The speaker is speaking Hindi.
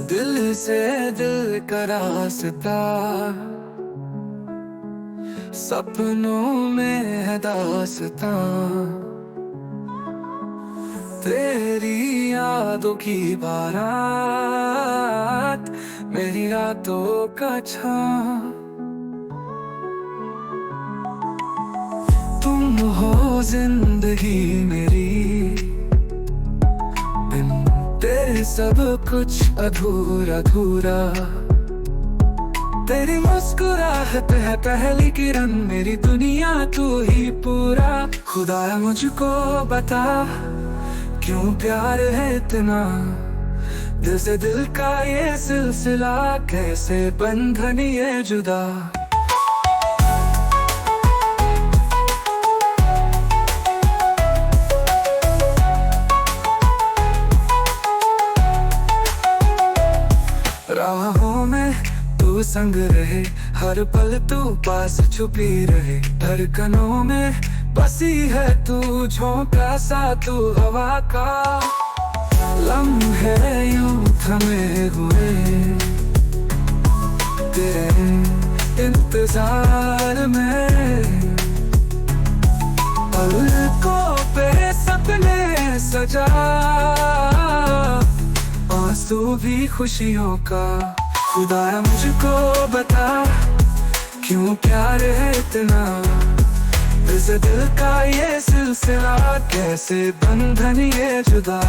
दिल से दिल का रास्ता, सपनों में है दास्तां, तेरी यादों की बारात, मेरी रातों का छां। तुम हो जिंदगी मेरी, बिन तेरे सब कुछ अधूरा अधूरा। तेरी मुस्कुराहट है पहली किरण, मेरी दुनिया तू ही पूरा। खुदाया मुझको बता, क्यों प्यार है इतना, दिल से दिल का ये सिलसिला, कैसे बंधन ये जुदा। राहों में तू संग रहे, हर पल तू पास छुपी रहे। धड़कनों में बसी है तू, झोंका सा तू हवा का। लम्हे यूं थमे हुए तेरे इंतजार में, पलकों पे सपने सजा, आंसू भी खुशियों का। खुदाया मुझको बता, क्यों प्यार है इतना, दिल से दिल का ये सिलसिला, कैसे बंधन ये जुदा।